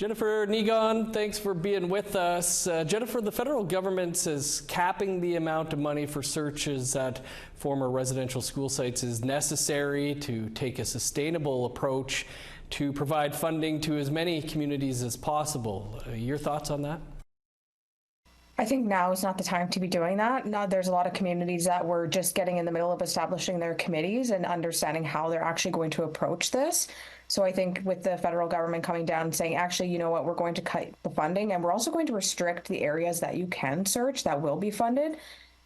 Jennifer Negon, thanks for being with us. Jennifer, the federal government says capping the amount of money for searches at former residential school sites is necessary to take a sustainable approach to provide funding to as many communities as possible. Your thoughts on that? I think now is not the time to be doing that. Now, there's a lot of communities that were just getting in the middle of establishing their committees and understanding how they're actually going to approach this. So I think with the federal government coming down and saying, actually, you know what, we're going to cut the funding and we're also going to restrict the areas that you can search that will be funded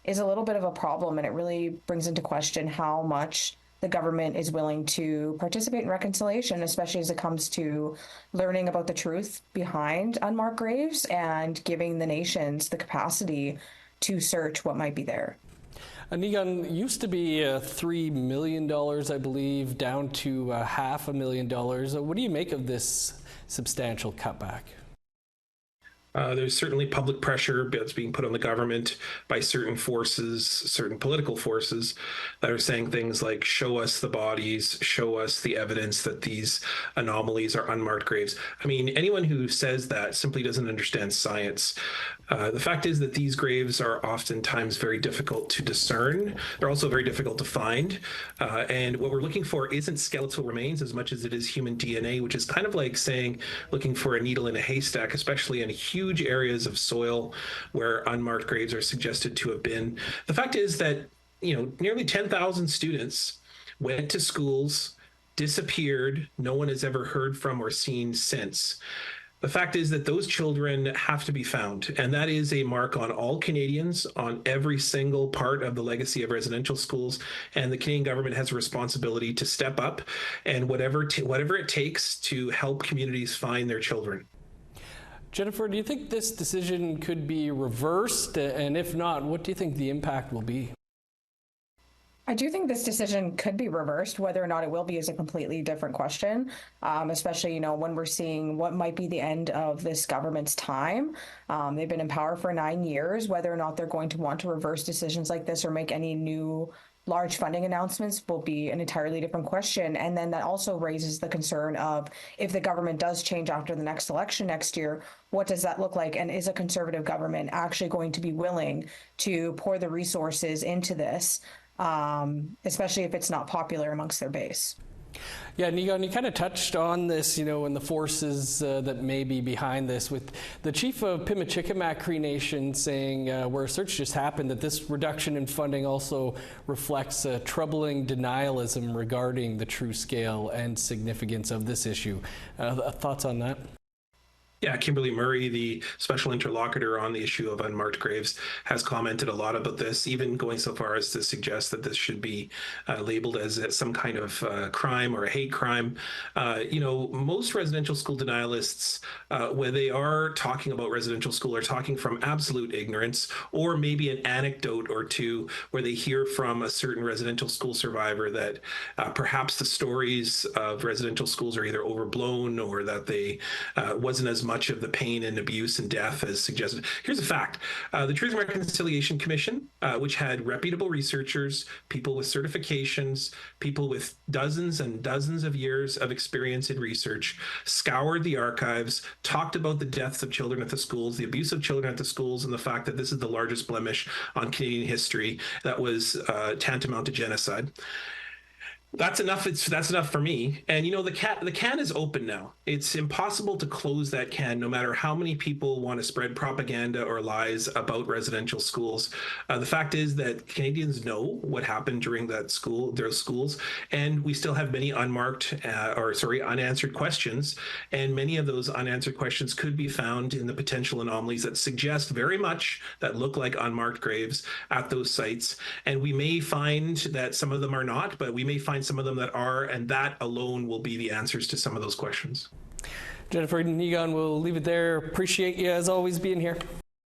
is a little bit of a problem. And it really brings into question how much the government is willing to participate in reconciliation, especially as it comes to learning about the truth behind unmarked graves and giving the nations the capacity to search what might be there. Negon, used to be $3 million, I believe, down to $500,000. What do you make of this substantial cutback? There's certainly public pressure that's being put on the government by certain forces, certain political forces that are saying things like, show us the bodies, show us the evidence that these anomalies are unmarked graves. I mean, anyone who says that simply doesn't understand science. The fact is that these graves are oftentimes very difficult to discern. They're also very difficult to find. And what we're looking for isn't skeletal remains as much as it is human DNA, which is kind of like saying, looking for a needle in a haystack, especially in huge areas of soil where unmarked graves are suggested to have been. The fact is that, nearly 10,000 students went to schools, disappeared. No one has ever heard from or seen since. The fact is that those children have to be found, and that is a mark on all Canadians, on every single part of the legacy of residential schools, and the Canadian government has a responsibility to step up and whatever it takes to help communities find their children. Jennifer, do you think this decision could be reversed? And if not, what do you think the impact will be? I do think this decision could be reversed. Whether or not it will be is a completely different question, especially, when we're seeing what might be the end of this government's time. They've been in power for 9 years. Whether or not they're going to want to reverse decisions like this or make any new large funding announcements will be an entirely different question. And then that also raises the concern of, if the government does change after the next election next year, what does that look like? And is a conservative government actually going to be willing to pour the resources into this, especially if it's not popular amongst their base? Yeah, Negon, you kind of touched on this, and the forces that may be behind this, with the chief of Pimicikamak Cree Nation saying where a search just happened that this reduction in funding also reflects troubling denialism regarding the true scale and significance of this issue. Thoughts on that? Yeah, Kimberly Murray, the special interlocutor on the issue of unmarked graves, has commented a lot about this, even going so far as to suggest that this should be labeled as some kind of crime or a hate crime. Most residential school denialists, when they are talking about residential school, are talking from absolute ignorance, or maybe an anecdote or two where they hear from a certain residential school survivor that perhaps the stories of residential schools are either overblown or that they wasn't as much of the pain and abuse and death as suggested. Here's a fact. The Truth and Reconciliation Commission, which had reputable researchers, people with certifications, people with dozens and dozens of years of experience in research, scoured the archives, talked about the deaths of children at the schools, the abuse of children at the schools, and the fact that this is the largest blemish on Canadian history that was tantamount to genocide. That's enough. That's enough for me. And the can is open now. It's impossible to close that can, no matter how many people want to spread propaganda or lies about residential schools. The fact is that Canadians know what happened during those schools, and we still have many unanswered questions. And many of those unanswered questions could be found in the potential anomalies that suggest very much that look like unmarked graves at those sites. And we may find that some of them are not, but we may find some of them that are, and that alone will be the answers to some of those questions. Jennifer Negon, we'll leave it there. Appreciate you as always being here.